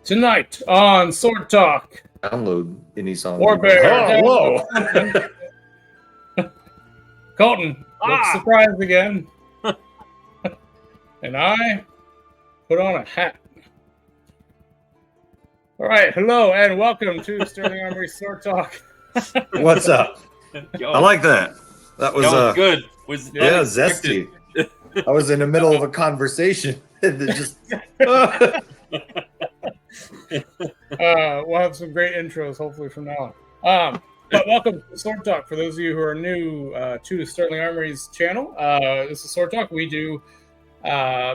Tonight on Sword Talk, Download any song. Warbear. Whoa! Colton looks surprised again. And I put on a hat. All right, hello and welcome to Sterling Armory Sword Talk. What's up? I like that. That was good. Zesty. I was in the middle of a conversation and it just. We'll have some great intros hopefully from now on. But welcome to Sword Talk. For those of you who are new to Sterling Armory's channel, this is Sword Talk. We do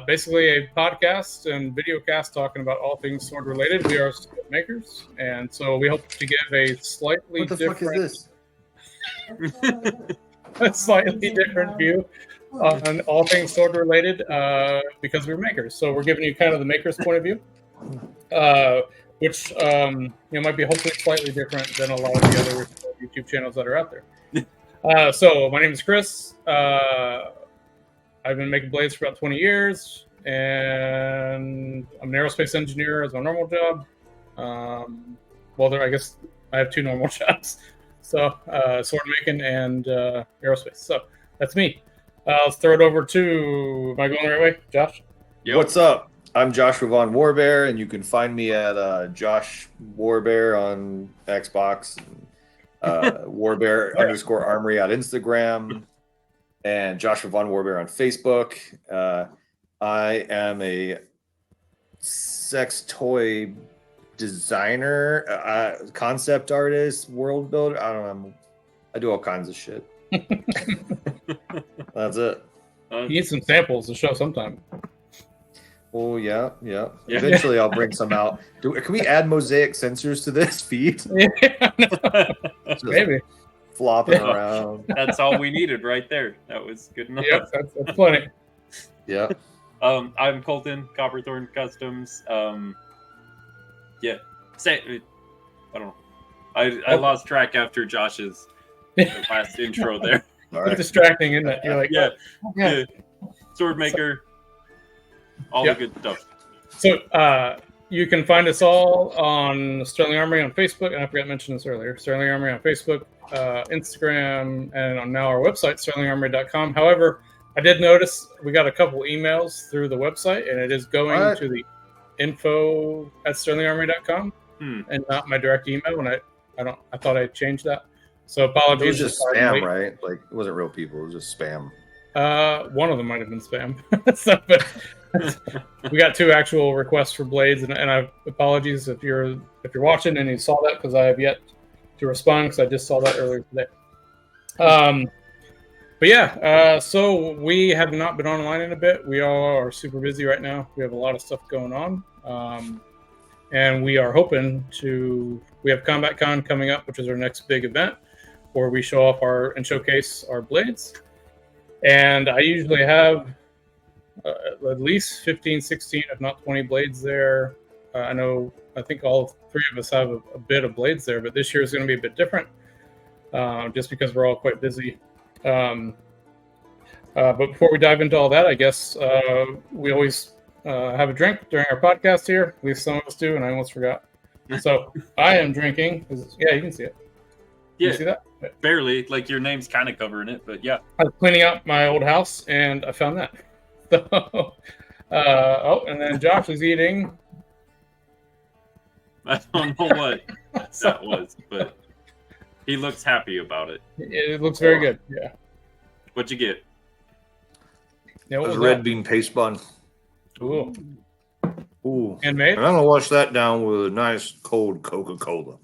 basically a podcast and video cast talking about all things sword related. We are sword makers, and so we hope to give a slightly What the different, fuck is this? a slightly different view on all things sword related because we're makers. So we're giving you kind of the maker's point of view, which might be hopefully slightly different than a lot of the other YouTube channels that are out there. So my name is Chris. I've been making blades for about 20 years, and I'm an aerospace engineer as my normal job. I guess I have two normal jobs. So sword making and aerospace. So that's me. Let's throw it over to, am I going the right way, Josh? Yep. What's up? I'm Joshua Von Warbear, and you can find me at Josh Warbear on Xbox, Warbear _Armory on Instagram, and Joshua Von Warbear on Facebook. I am a sex toy designer, concept artist, world builder. I don't know. I do all kinds of shit. That's it. You need some samples to show sometime. Oh, yeah. Eventually, I'll bring some out. Can we add mosaic sensors to this feed? Yeah, maybe. Flopping around. That's all we needed right there. That was good enough. Yep, that's plenty. Yeah. I'm Colton, Copperthorn Customs. I don't know. I lost track after Josh's last intro there. All right. It's distracting, isn't it? You're like, yeah. Sword maker. All the good stuff. So you can find us all on Sterling Armory on Facebook, and I forgot to mention this earlier. Sterling Armory on Facebook, Instagram, and on now our website, sterlingarmory.com. However, I did notice we got a couple emails through the website, and it is going to the info at sterlingarmory.com and not my direct email. And I thought I changed that. So apologies. It was just spam, right? Like it wasn't real people. It was just spam. One of them might have been spam. But we got two actual requests for blades, and I apologies if you're watching and you saw that, because I have yet to respond because I just saw that earlier today. But yeah, so we have not been online in a bit. We all are super busy right now. We have a lot of stuff going on, and we are hoping we have Combatcon coming up, which is our next big event where we show off and showcase our blades. And I usually have at least 15, 16, if not 20 blades there. I think all three of us have a bit of blades there, but this year is going to be a bit different just because we're all quite busy. But before we dive into all that, I guess we always have a drink during our podcast here. At least some of us do, and I almost forgot. So I am drinking. Yeah, you can see it. Yeah, you see that? Barely. Like your name's kind of covering it, but yeah. I was cleaning out my old house, and I found that. So, and then Josh is eating. I don't know what that was, but he looks happy about it. It looks very good. Yeah. What'd you get? Yeah, it was red bean paste bun. Ooh. And Handmade? I'm gonna wash that down with a nice cold Coca-Cola.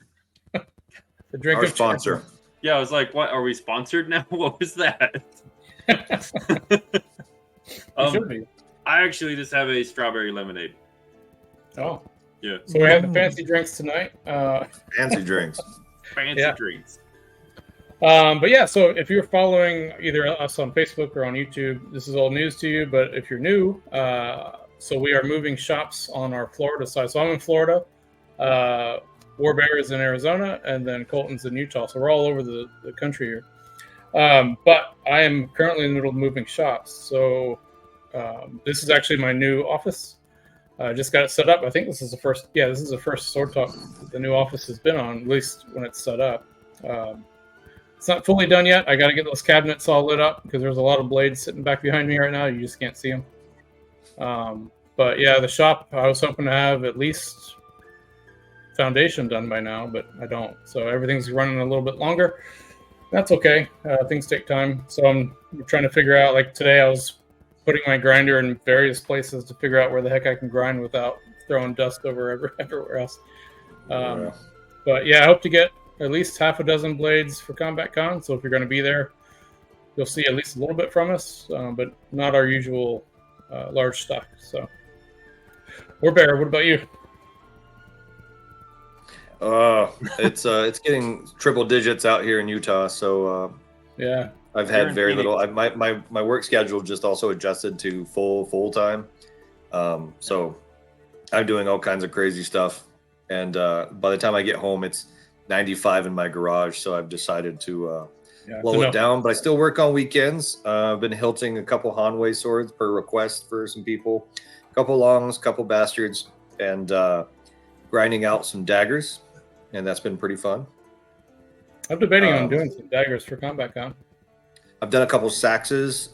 The drink Our of sponsor. champions. Yeah, I was like, "What? Are we sponsored now? What was that?" Should be. I actually just have a strawberry lemonade. Oh. Yeah. So we have the fancy drinks tonight. Fancy drinks. Fancy drinks. But yeah, so if you're following either us on Facebook or on YouTube, this is all news to you. But if you're new, so we are moving shops on our Florida side. So I'm in Florida. Warbear is in Arizona, and then Colton's in Utah. So we're all over the country here. But I am currently in the middle of moving shops. So this is actually my new office. Just got it set up. I think this is the first. Yeah, this is the first sword talk that the new office has been on, at least when it's set up. It's not fully done yet. I got to get those cabinets all lit up because there's a lot of blades sitting back behind me right now. You just can't see them. But yeah, the shop, I was hoping to have at least foundation done by now, but I don't. So everything's running a little bit longer. That's okay. Things take time. So I'm trying to figure out, like today I was putting my grinder in various places to figure out where the heck I can grind without throwing dust over everywhere else. But yeah, I hope to get at least half a dozen blades for Combatcon. So if you're going to be there, you'll see at least a little bit from us, but not our usual large stock. So, Warbear, what about you? It's getting triple digits out here in Utah. So yeah, I've had very little. My work schedule just also adjusted to full time. So I'm doing all kinds of crazy stuff, and by the time I get home, it's 95 in my garage. So I've decided to blow it down. But I still work on weekends. I've been hilting a couple Hanwei swords per request for some people, a couple longs, couple bastards, and grinding out some daggers, and that's been pretty fun. I'm debating on doing some daggers for Combatcon. I've done a couple Saxes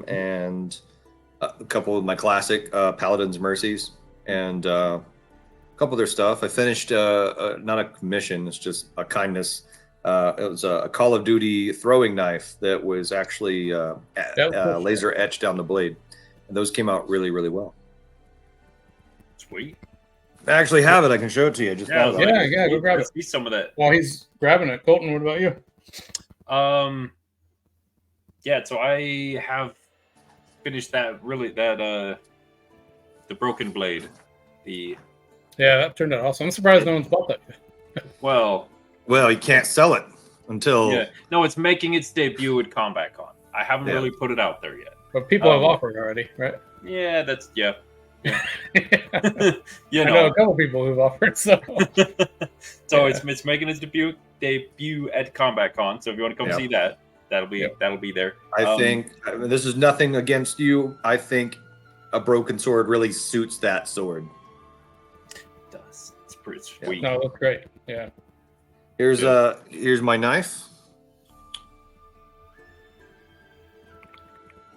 and a couple of my classic Paladin's Mercies and a couple of their stuff. I finished not a commission, it's just a kindness. It was a Call of Duty throwing knife that was actually laser etched down the blade. And those came out really, really well. Sweet. I actually have it. I can show it to you. Go grab it. See some of that. While he's grabbing it, Colton, what about you? Yeah, so I have finished the broken blade. Yeah, that turned out awesome. I'm surprised no one's bought that yet. Well, you can't sell it until it's making its debut at Combatcon. I haven't really put it out there yet. But people have offered already, right? Yeah, that's I know a couple people who've offered, so it's making its debut at Combatcon. So if you want to come see that, that'll be there. I think this is nothing against you. I think a broken sword really suits that sword. It does. It's pretty sweet. No, that's great. Yeah. Here's my knife.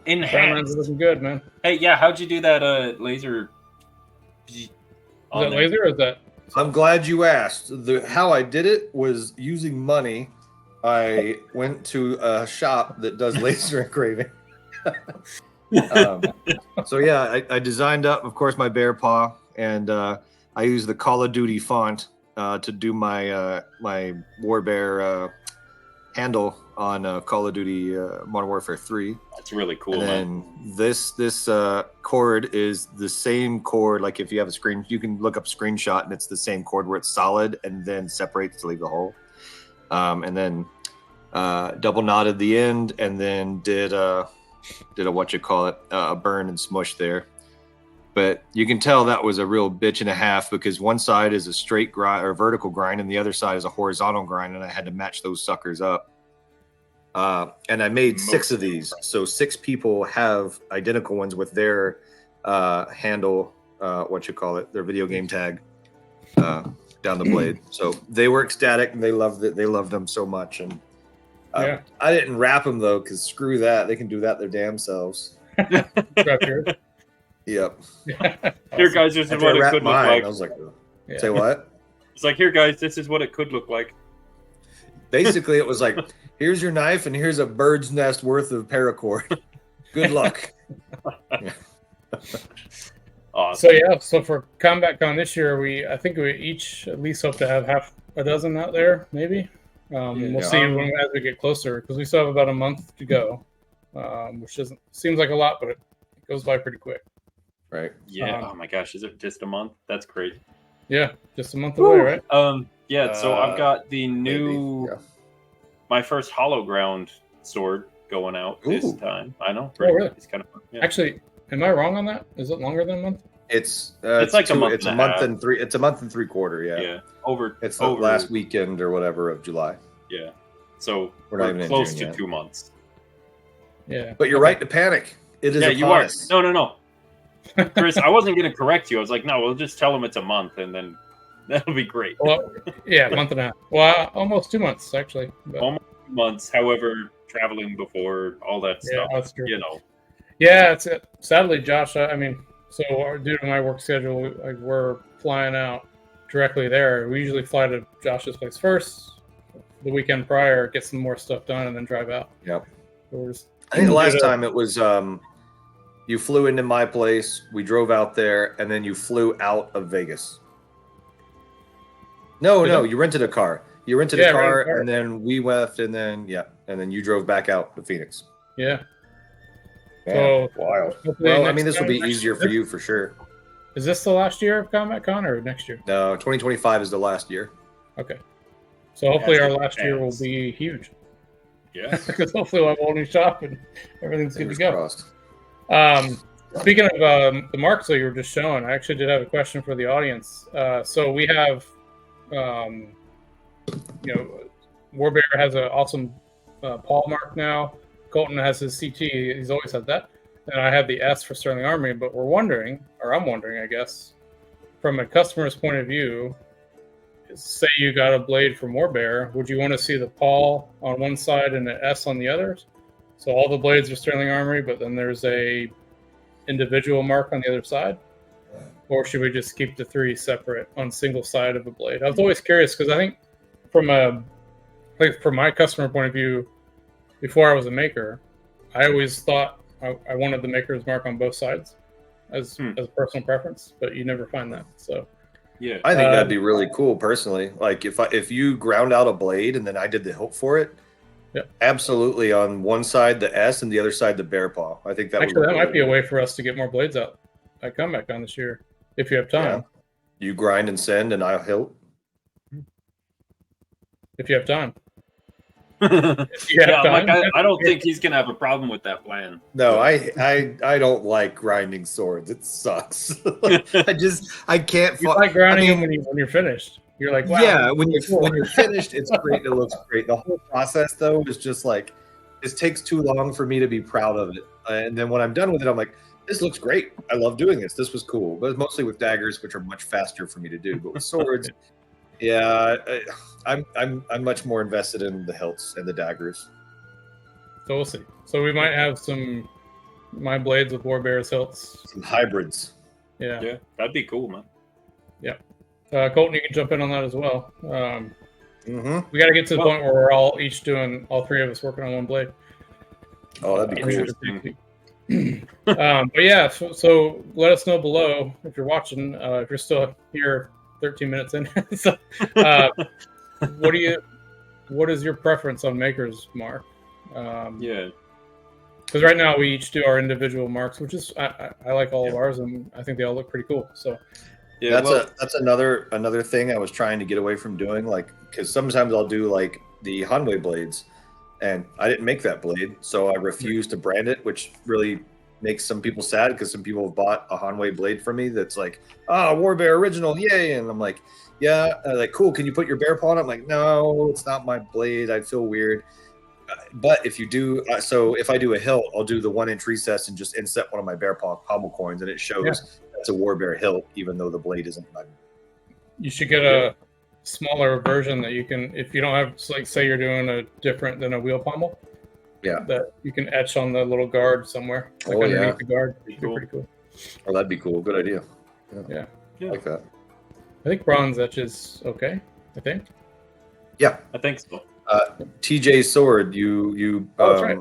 Enhanced. Looking good, man. Hey, yeah, how'd you do that laser? Is that laser or is that? I'm glad you asked. How I did it was using money. I went to a shop that does laser engraving. So yeah, I designed up, of course, my bear paw, and I used the Call of Duty font to do my my Warbear handle on Call of Duty Modern Warfare 3. That's really cool. And then this cord is the same cord. Like if you have a screen, you can look up screenshot, and it's the same cord where it's solid and then separates to leave the hole. And then double knotted the end, and then did a a burn and smush there. But you can tell that was a real bitch and a half, because one side is a straight grind or vertical grind, and the other side is a horizontal grind, and I had to match those suckers up. And I made 6 of these, so 6 people have identical ones with their handle, their video game tag down the blade. So they were ecstatic, and they loved it. They loved them so much, and I didn't wrap them though, because screw that, they can do that their damn selves. Yep. Here, guys, this is what it could look like. I was like, say what? It's like, here, guys, this is what it could look like. Basically, it was like, here's your knife, and here's a bird's nest worth of paracord. Good luck. Awesome. So for Combatcon this year, I think we each at least hope to have half a dozen out there, maybe. We'll see as we get closer, because we still have about a month to go, which seems like a lot, but it goes by pretty quick. Right. Yeah. Oh my gosh, is it just a month? That's great. Yeah, just a month away, right? Yeah. So I've got the new, my first hollow ground sword going out this time. I know. Right? Oh, really? It's kind of fun. Yeah. Actually, am I wrong on that? Is it longer than a month? It's like a month. It's a month and 3. It's a month and 3/4. Yeah. Yeah. It's the last weekend or whatever of July. Yeah. So we're not even close in June to 2 months. Yeah. But you're right to panic. It is. Yeah, you are. No. Chris, I wasn't going to correct you. I was like, no, we'll just tell him it's a month, and then that'll be great. Well, yeah, a month and a half. Well, almost 2 months actually. But, Almost 2 months. However, traveling before all that yeah, stuff. that's true. You know. Yeah, it's sadly, Josh. I mean, so due to my work schedule, like, we're flying out directly there. We usually fly to Josh's place first, the weekend prior, get some more stuff done, and then drive out. Yep. So I think the last time it was you flew into my place, we drove out there, and then you flew out of Vegas. No, you rented a car. You rented a car, and then we left, and then you drove back out to Phoenix. Yeah. So wild. Well, I mean, this will be next easier for you for sure. Is this the last year of Combatcon or next year? No, 2025 is the last year. Okay. So hopefully our last year will be huge. Yeah. Because hopefully we'll have a whole new shop and everything's good to go. Crossed. Speaking of the marks that you were just showing, I actually did have a question for the audience. So we have, Warbear has an awesome Paul mark now. Colton has his CT. He's always had that. And I have the S for Sterling Armory. But I'm wondering, I guess, from a customer's point of view, say you got a blade from Warbear, would you want to see the Paul on one side and the S on the other? So all the blades are Sterling Armory, but then there's a individual mark on the other side? Or should we just keep the three separate on single side of a blade? I was always curious because I think from my customer point of view, before I was a maker, I always thought I wanted the maker's mark on both sides as a personal preference, but you never find that. So yeah, I think that'd be really cool personally. Like if you ground out a blade and then I did the hilt for it, absolutely on one side the S and the other side the bear paw. I think that might be a way for us to get more blades out at Combatcon this year if you have time. Yeah. You grind and send, and I'll hilt. If you have time. I don't think he's gonna have a problem with that plan. No, I don't like grinding swords. It sucks. I can't. You like grinding them when you're finished. You're like, wow. Yeah, when you're finished, it's great. It looks great. The whole process though is just like it takes too long for me to be proud of it. And then when I'm done with it, I'm like, this looks great. I love doing this. This was cool. But mostly with daggers, which are much faster for me to do. But with swords. Yeah, I'm much more invested in the hilts and the daggers. So we'll see. So we might have my blades with Warbear's hilts. Some hybrids. Yeah, that'd be cool, man. Yeah. Colton, you can jump in on that as well. We got to get to the point where we're all three of us working on one blade. Oh, that'd be cool. But yeah, so let us know below if you're watching. If you're still here 13 minutes in. So, what is your preference on maker's mark? Because right now we each do our individual marks, which is I like all of ours, and I think they all look pretty cool. So yeah, that's another thing I was trying to get away from doing, like because sometimes I'll do like the Hanwei blades, and I didn't make that blade, so I refuse to brand it, which really makes some people sad because some people have bought a Hanwei blade from me that's like, Warbear original, yay! And I'm like, yeah, like cool. Can you put your bear paw on it? I'm like, no, it's not my blade. I'd feel weird. But if you do, so if I do a hilt, I'll do the 1-inch recess and just inset one of my bear paw pommel coins, and it shows that's a Warbear hilt, even though the blade isn't mine. You should get a smaller version that you can, if you don't have, like, say you're doing a different than a wheel pommel. Yeah, that you can etch on the little guard somewhere, like underneath the guard. It'd be pretty cool. Oh, that'd be cool. Good idea. Yeah. I like that. I think bronze etch is okay. I think. Yeah, I think so. TJ's sword, you that's right.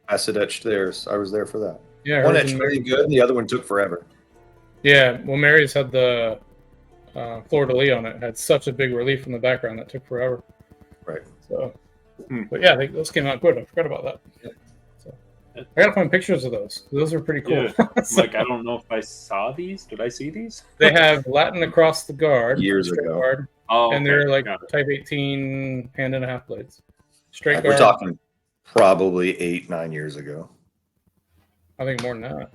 acid etched theirs. I was there for that. Yeah, one etched really good, and the other one took forever. Yeah, well, Mary's had the fleur de lis on it. It had such a big relief in the background that took forever. Right. So. But yeah, those came out good. I forgot about that. Yeah. So, I gotta find pictures of those. Those are pretty cool. Yeah. So, I don't know if I saw these. Did I see these? They have Latin across the guard years ago, guard, and they're like Type 18 hand-and-a-half blades. Straight guard. We're talking probably 8-9 years ago. I think more than that.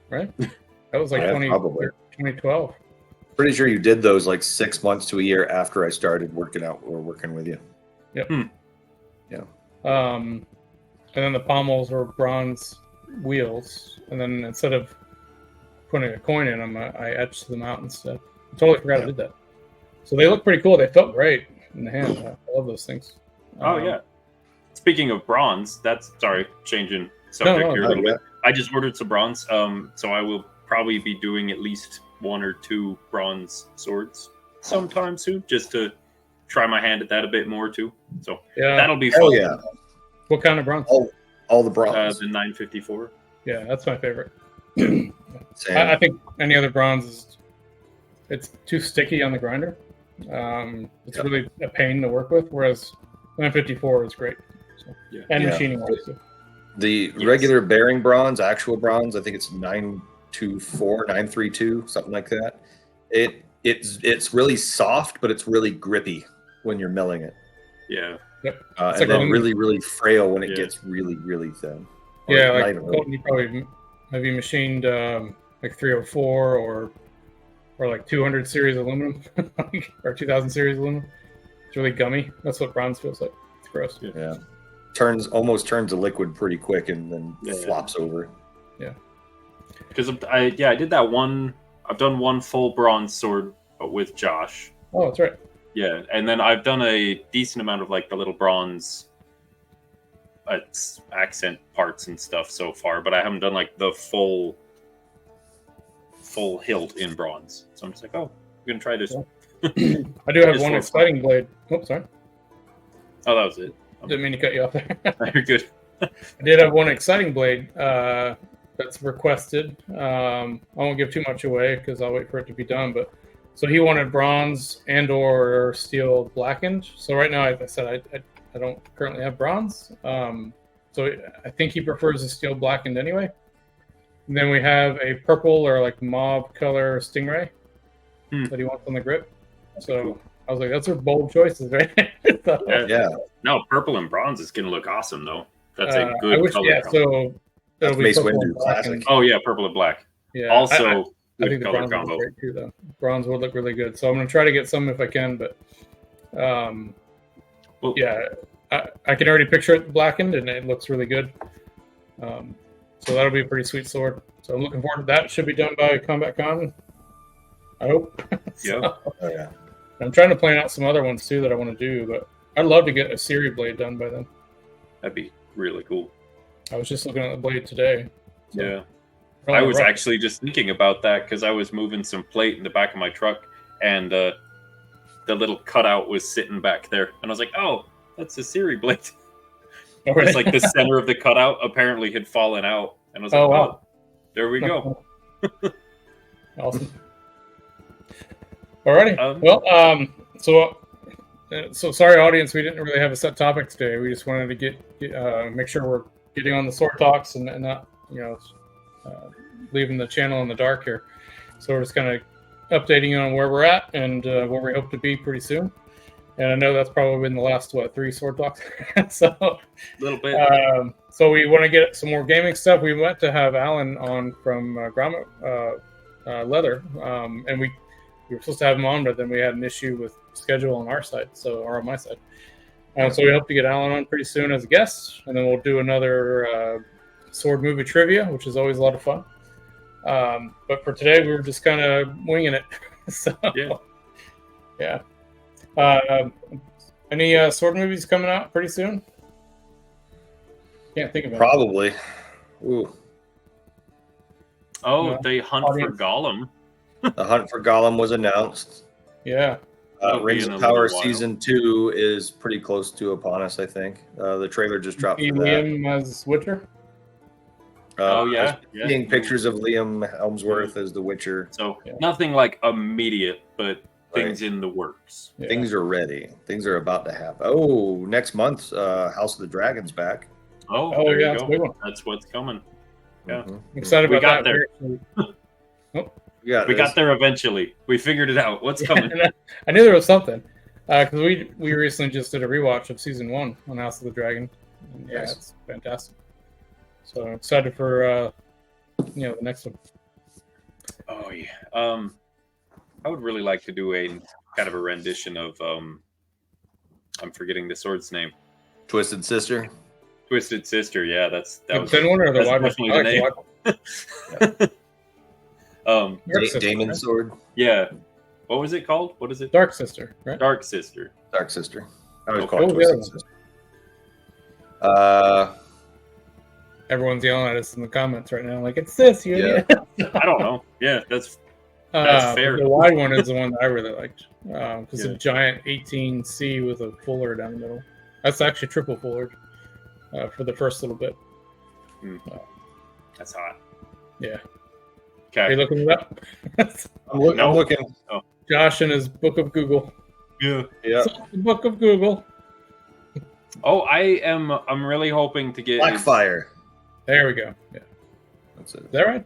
Right? That was like 2012. Pretty sure you did those like 6 months to a year after I started working with you. Yep. Yeah. And then the pommels were bronze wheels, and then instead of putting a coin in them, I etched them out instead. I totally forgot I did that. So they look pretty cool. They felt great in the hand. I love those things. Oh yeah. Speaking of bronze, changing subject here a little bit. I just ordered some bronze, so I will probably be doing at least 1 or 2 bronze swords sometime soon, just to try my hand at that a bit more too. So that'll be fun. Oh yeah. What kind of bronze? All the bronze. The 954. Yeah, that's my favorite. Same. I think any other bronze it's too sticky on the grinder. It's really a pain to work with, whereas 954 is great. So, and machining wise too. The regular bearing bronze, actual bronze, I think it's 924, 932, something like that. It's really soft, but it's really grippy when you're milling it. Yeah. Yep. And then really, really frail when it gets really, really thin. Yeah, like Colton, you probably have you machined like 304 or like 200 series aluminum or 2000 series aluminum. It's really gummy. That's what bronze feels like. It's gross. Yeah. Almost turns to liquid pretty quick and then flops over. Yeah. Because I did that one. I've done one full bronze sword with Josh. Oh, that's right. Yeah, and then I've done a decent amount of like the little bronze accent parts and stuff so far, but I haven't done like the full hilt in bronze. So I'm just like, I'm gonna try this. I do have one exciting blade. Oh, sorry. Oh, that was it. Didn't mean to cut you off there. You're good. I did have one exciting blade that's requested. I won't give too much away because I'll wait for it to be done. But so he wanted bronze and or steel blackened. So right now, as I said, I don't currently have bronze. So I think he prefers the steel blackened anyway. And then we have a purple or like mauve color stingray that he wants on the grip. So I was like, that's our bold choices, right? Yeah. No, purple and bronze is gonna look awesome though. That's a good color. Yeah, so that's Mace Windu classic. Oh yeah, purple and black. Yeah. Also, I think the bronze would look great too, though. Bronze would look really good. So I'm gonna try to get some if I can, but I can already picture it blackened and it looks really good. So that'll be a pretty sweet sword. So I'm looking forward to that. It should be done by Combatcon, I hope. I'm trying to plan out some other ones too that I want to do, but I'd love to get a Siri blade done by then. That'd be really cool. I was just looking at the blade today. So yeah. I was actually just thinking about that because I was moving some plate in the back of my truck and the little cutout was sitting back there. And I was like, oh, that's a Siri blade. Oh, really? It's like the center of the cutout apparently had fallen out. And I was like, wow, there we go. Awesome. Alrighty. So sorry, audience. We didn't really have a set topic today. We just wanted to make sure we're getting on the sword talks and not, leaving the channel in the dark here. So we're just kind of updating you on where we're at and where we hope to be pretty soon. And I know that's probably been the last 3 sword talks. So a little bit. So we want to get some more gaming stuff. We went to have Alan on from Grommet Leather, and we were supposed to have him on, but then we had an issue with schedule on our side, or on my side. So we hope to get Alan on pretty soon as a guest, and then we'll do another sword movie trivia, which is always a lot of fun. But for today, we were just kind of winging it. So yeah. Any sword movies coming out pretty soon? Can't think of it. Probably. Ooh. Oh, they Hunt for Gollum. The Hunt for Gollum was announced. Yeah. Rings of Power Season 2 is pretty close to upon us, I think. The trailer just dropped for that. Liam as Witcher? Seeing pictures of Liam Helmsworth as the Witcher. So nothing like immediate, but things in the works. Yeah. Things are ready. Things are about to happen. Oh, next month, House of the Dragon's back. Oh, there you go. That's what's coming. Yeah. I'm excited about that. We got there eventually. We figured it out. What's coming? I knew there was something. Because we recently just did a rewatch of season 1 on House of the Dragon. And it's fantastic. So I'm excited for the next one. Oh yeah. I would really like to do a kind of a rendition of I'm forgetting the sword's name. Twisted Sister. Twisted Sister. Yeah, that The was thin one or the that's wide one? definitely I the like the name. wide one. Dark Sister, Damon right? Sword. Yeah. What was it called? What is it? Dark Sister, right? Dark Sister. Dark Sister. I always Okay. call it What was the other Twisted one? Sister. Everyone's yelling at us in the comments right now, like, it's this, you Yeah. idiot. I don't know. Yeah, that's fair. The wide one is the one that I really liked. Because Yeah. a giant 18C with a fuller down the middle. That's actually triple fuller for the first little bit. That's hot. Yeah. Are Okay. you looking it up? I'm looking. Josh in his book of Google. Yeah. Yeah. The book of Google. Oh, I'm really hoping to get Blackfire. There we go. Yeah. That's it. Is that right?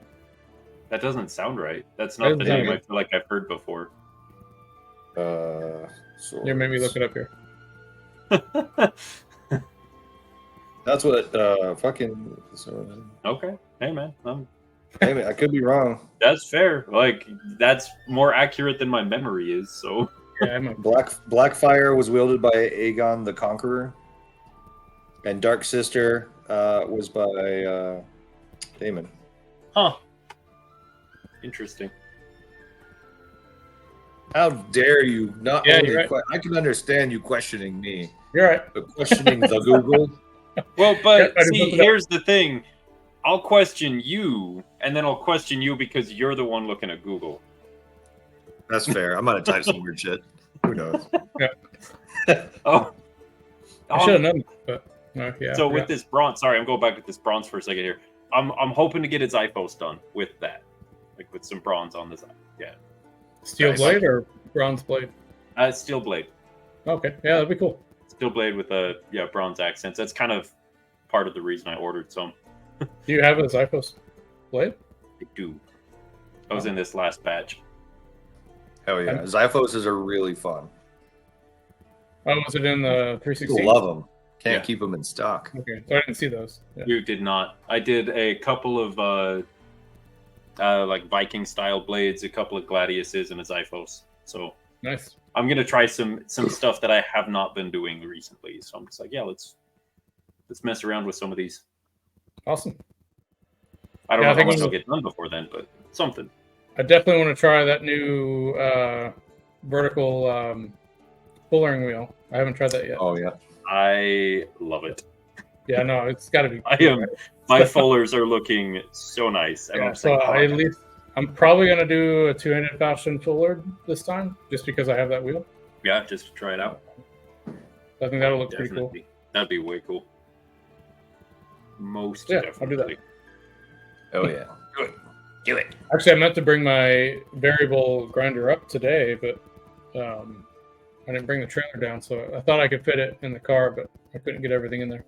That doesn't sound right. That's not the name I feel like I've heard before. You made me look it up here. That's what fucking. Okay. Hey man. Hey, man, I could be wrong. That's fair. Like that's more accurate than my memory is. So Yeah, Blackfire was wielded by Aegon the Conqueror, and Dark Sister was by Daemon. Huh. Interesting. How dare you? Not Yeah, only you're right. I can understand you questioning me, You're right. but questioning the Google. Well, but I see, looked it up. here's the thing. I'll question you, and then I'll question you because you're the one looking at Google. That's fair. I'm gonna type some weird shit. Who knows? Oh. I should have known that, but no, yeah. So with this bronze, sorry, I'm going back with this bronze for a second here. I'm hoping to get its Zyphos done with that, like with some bronze on the side. Yeah. Steel Nice. blade or bronze blade? Steel blade. Okay, yeah, that'd be cool. Steel blade with bronze accents. That's kind of part of the reason I ordered some. Do you have a Zyphos blade? I do. I was in this last batch. Hell yeah, Zyphos are really fun. Oh, was it in the 360? People love them. Can't Yeah. keep them in stock. Okay, so I didn't see those. Yeah. You did not. I did a couple of like Viking style blades, a couple of Gladiuses, and a Zyphos. So Nice. I'm gonna try some stuff that I have not been doing recently. So I'm just like, yeah, let's mess around with some of these. Awesome. I don't Yeah, I know how think much I'll get done before then, but something. I definitely want to try that new vertical fullering wheel. I haven't tried that yet. Oh yeah. I love it. Yeah, no, it's got to be. My fullers are looking so nice. And Yeah, I'm just so like, I'm probably gonna do a two-handed fashion fuller this time, just because I have that wheel. yeah, just to try it out. I think that'll look pretty cool. Definitely. That'd be way cool. Most Yeah, definitely. I'll do that. Oh yeah. Do it. Actually, I meant to bring my variable grinder up today, but I didn't bring the trailer down, so I thought I could fit it in the car, but I couldn't get everything in there.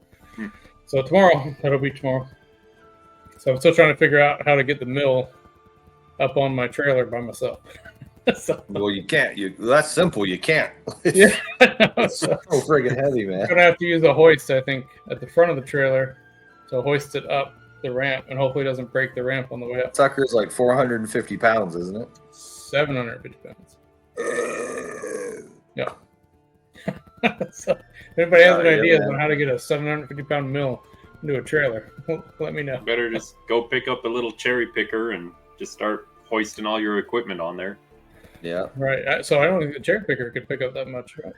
So tomorrow, that'll be tomorrow. So I'm still trying to figure out how to get the mill up on my trailer by myself. So, Well, you can't. That's simple. You can't. yeah, It's so friggin' heavy, man. I'm gonna have to use a hoist, I think, at the front of the trailer to hoist it up the ramp, and hopefully it doesn't break the ramp on the way up. Sucker's like 450 pounds, isn't it? 750 pounds. Yeah. So, if anybody has any ideas on how to get a 750 pound mill into a trailer, let me know. Better just go pick up a little cherry picker and just start hoisting all your equipment on there. Yeah. Right. So I don't think the cherry picker could pick up that much. Right?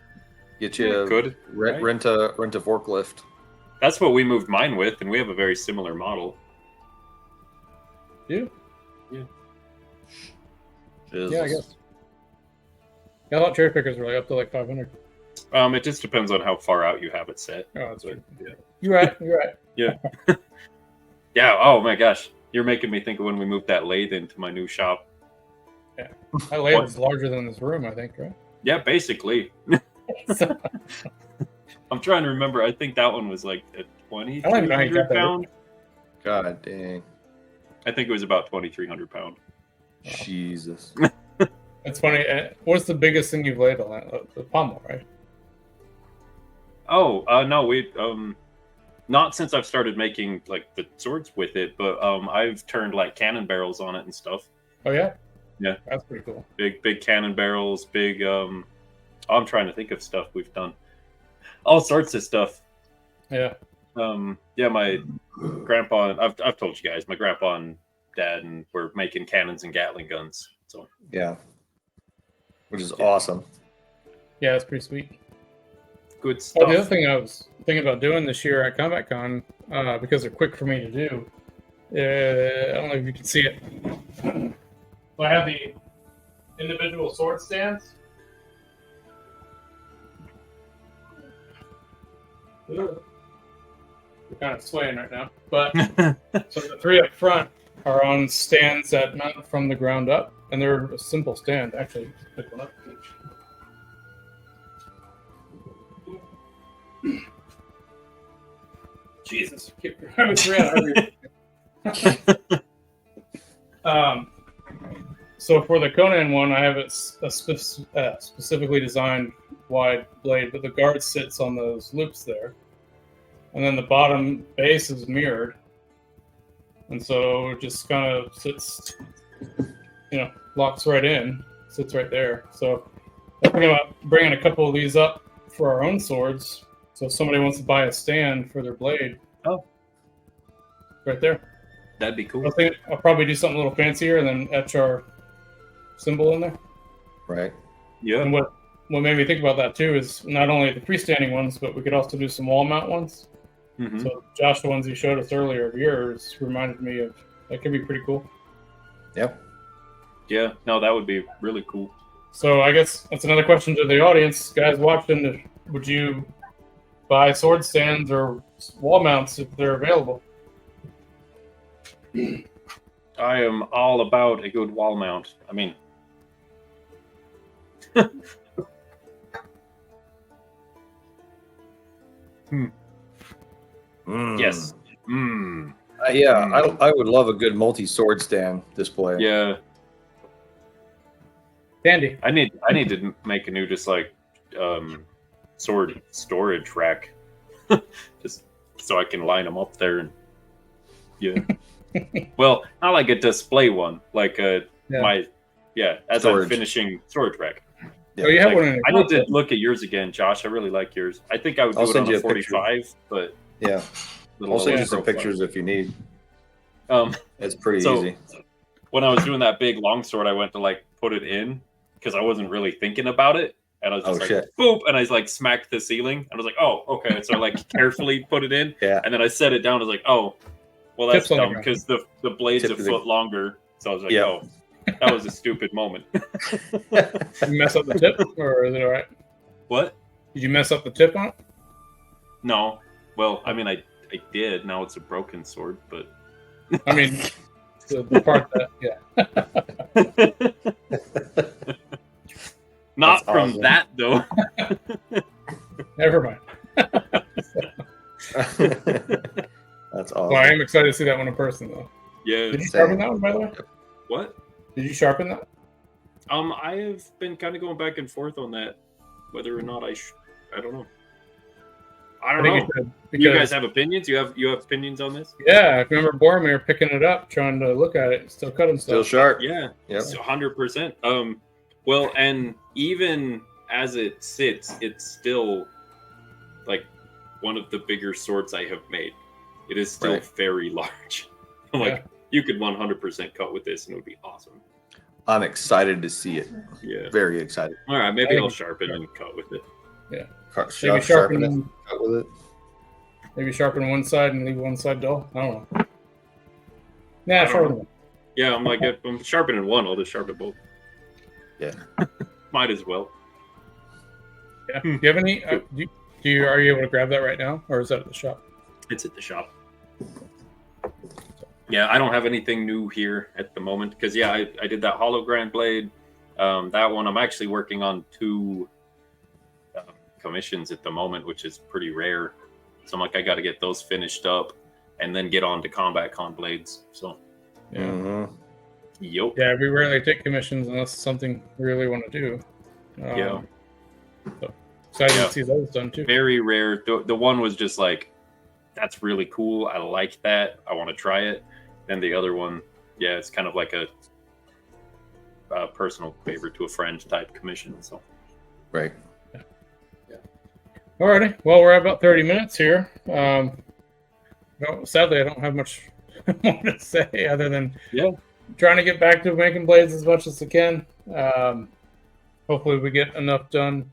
Get you Could rent a forklift. That's what we moved mine with, and we have a very similar model. Yeah. Jesus. Yeah, I guess. Yeah, I thought cherry pickers were like up to like 500. It just depends on how far out you have it set. Oh, that's right. Yeah. You're right. You're right. Yeah. Yeah. Oh my gosh, you're making me think of when we moved that lathe into my new shop. Yeah. That lathe is larger than this room, I think, right? Yeah, basically. So, I'm trying to remember. I think that one was like a I don't even know how you got 2,300 that. pound. God dang. I think it was about 2,300 pound. Jesus. it's funny. What's the biggest thing you've laid on that? The pommel, right? Oh, no, we not since I've started making like the swords with it, but I've turned like cannon barrels on it and stuff. Oh yeah. Yeah, that's pretty cool. Big cannon barrels, big. I'm trying to think of stuff we've done. All sorts of stuff. Yeah. Yeah, my grandpa. I've told you guys, my grandpa and dad, and we're making cannons and Gatling guns. So Yeah. Which is awesome. Yeah, it's pretty sweet. good stuff. Oh, the other thing I was thinking about doing this year at Combatcon, because they're quick for me to do, I don't know if you can see it. So I have the individual sword stands. They're kind of swaying right now. But so the three up front are on stands that mount from the ground up, and they're a simple stand. Actually, pick one up. Jesus, I was So for the Conan one, I have it specifically designed wide blade, but the guard sits on those loops there, and then the bottom base is mirrored, and so it just kind of sits, locks right in, sits right there. So I'm thinking about bringing a couple of these up for our own swords. So if somebody wants to buy a stand for their blade, right there. That'd be cool. I think I'll probably do something a little fancier and then etch our symbol in there. Right. Yeah. And what made me think about that too is not only the freestanding ones, but we could also do some wall mount ones. Mm-hmm. So Josh, the ones you showed us earlier of yours reminded me of that. Could be pretty cool. Yep. Yeah. No, that would be really cool. So I guess that's another question to the audience, guys watching. Would you buy sword stands or wall mounts if they're available? I am all about a good wall mount. I mean, yes. I would love a good multi-sword stand display. Yeah. Dandy. I need to make a new sword storage rack, just so I can line them up there and well, not like a display one, like as storage. I'm finishing storage rack. Yeah. Oh, you have one in I need to look at yours again, Josh. I really like yours. I think I would do it on a 45, but yeah, I'll send you some pictures if you need. It's pretty easy. When I was doing that big longsword, I went to put it in because I wasn't really thinking about it. And I was just boop, and I smacked the ceiling. And I was like, oh, okay. So I carefully put it in. Yeah. And then I set it down. I was like, oh, well, that's dumb because the blade's a foot longer. So I was like, oh, that was a stupid moment. Did you mess up the tip, or is it all right? What? Did you mess up the tip on it? No. Well, I mean, I did. Now it's a broken sword, but I mean, the part that Not from awesome. That though. Never mind. That's awesome. Well, I am excited to see that one in person, though. Yeah. Did you sharpen that one, by the way? What? Did you sharpen that? I have been kind of going back and forth on that, whether or not I don't know. I don't know. You guys have opinions? You have opinions on this? Yeah, I remember Boromir picking it up, trying to look at it, still cutting stuff. Still sharp. Yeah. Yep. 100%. Well, and even as it sits, it's still one of the bigger swords I have made. It is still very large. You could 100% cut with this and it would be awesome. I'm excited to see it. Yeah. Very excited. All right, maybe I'll sharpen and cut with it. Yeah. Maybe sharpen it, cut with it. Maybe sharpen one side and leave one side dull. I don't know. Nah, sharpen one. Yeah, if I'm sharpening one, I'll just sharpen both. Yeah. Might as well. Yeah. Do you have any? Are you able to grab that right now, or is that at the shop? It's at the shop. Yeah, I don't have anything new here at the moment because I did that hologram blade. That one I'm actually working on 2 commissions at the moment, which is pretty rare. So I got to get those finished up and then get on to Combatcon blades. So yeah. Mm-hmm. Yep. Yeah, we rarely take commissions unless it's something we really want to do. Yeah. So excited to see those done too. Very rare. The one was just that's really cool. I like that. I want to try it. Then the other one, it's kind of like a personal favor to a friend type commission. So. Right. Yeah. Alrighty. Well, we're at about 30 minutes here. No, sadly, I don't have much more to say other than Yeah. trying to get back to making blades as much as I can. Hopefully, we get enough done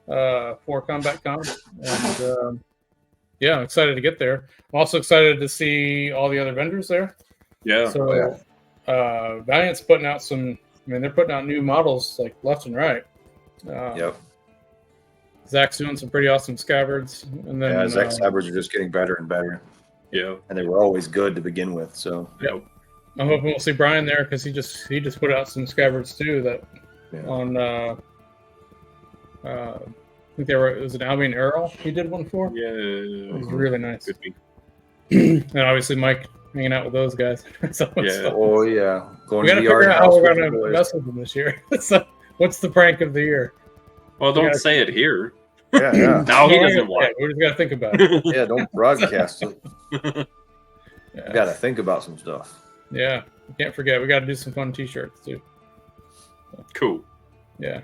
for Combatcon, and yeah, I'm excited to get there. I'm also excited to see all the other vendors there. Yeah. So, Valiant's putting out some. I mean, they're putting out new models like left and right. Yep. Zach's doing some pretty awesome scabbards, and then Yeah, Zach scabbards are just getting better and better. Yeah. And they were always good to begin with. So Yep. I'm hoping we'll see Brian there because he just put out some scabbards too that on I think it was an Albion Earl he did one for. Yeah. It was really nice. Could be. And obviously Mike hanging out with those guys. So Yeah. oh yeah, going we got to to the figure art out how house we're with going the to boys. mess with them this year. So, what's the prank of the year? Well, don't say it here. Yeah, yeah. Now he Well, doesn't want. we just got to think about it. Yeah, don't broadcast it. Yeah. You got to think about some stuff. Yeah, we can't forget. We got to do some fun T-shirts too. Cool. Yeah.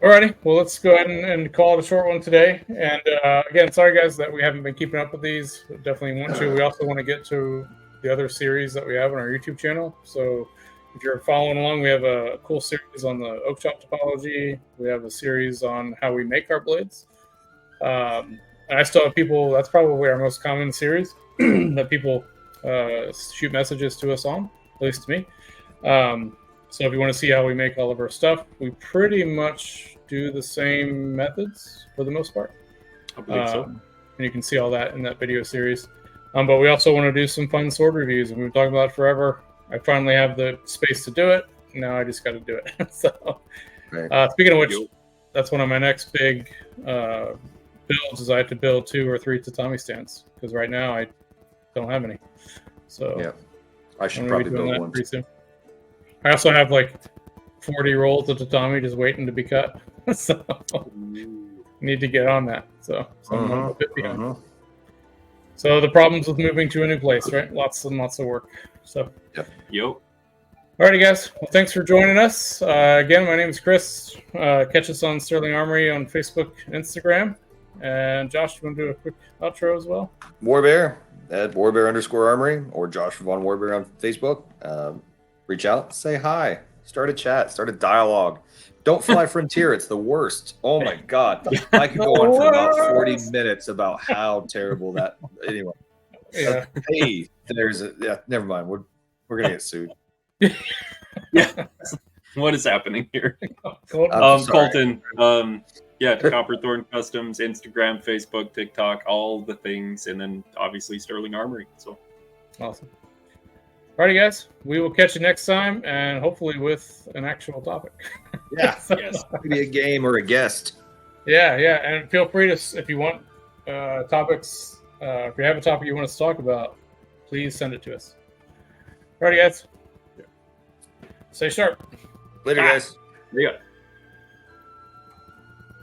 Alrighty, well, let's go ahead and call it a short one today. And again, sorry guys that we haven't been keeping up with these. We definitely want to. We also want to get to the other series that we have on our YouTube channel. So if you're following along, we have a cool series on the oak shop topology. We have a series on how we make our blades. And I still have people. That's probably our most common series that people shoot messages to us on, at least to me. So if you want to see how we make all of our stuff, we pretty much do the same methods for the most part. I believe so. And you can see all that in that video series. But we also want to do some fun sword reviews, and we've been talking about it forever. I finally have the space to do it. Now I just got to do it. So speaking of which, that's one of my next big builds is I have to build 2 or 3 tatami stands because right now I don't have any. So Yeah, I should I'm gonna be probably doing build that one. pretty soon. I also have like 40 rolls of tatami just waiting to be cut. So need to get on that. So I'm a bit behind. So the problems with moving to a new place, right? Lots and lots of work. So Yo. alrighty guys. Well, thanks for joining us. Again, my name is Chris. Catch us on Sterling Armory on Facebook and Instagram. And Josh, you want to do a quick outro as well? Warbear at Warbear_Armory or Josh Von Warbear on Facebook. Reach out, say hi, start a chat, start a dialogue. Don't fly Frontier, it's the worst. Oh my god. I could go on for about 40 minutes about how terrible that anyway. Yeah. Hey, never mind. We're gonna get sued. Yeah. What is happening here? Colton. Sorry. Colton. Copperthorn Customs, Instagram, Facebook, TikTok, all the things, and then obviously Sterling Armory. So Awesome. Alrighty, guys. We will catch you next time, and hopefully with an actual topic. Yeah. yes. Maybe a game or a guest. Yeah. And feel free to, if you want topics, if you have a topic you want us to talk about, please send it to us. Alrighty, guys. Stay sharp. Later, guys. There you go.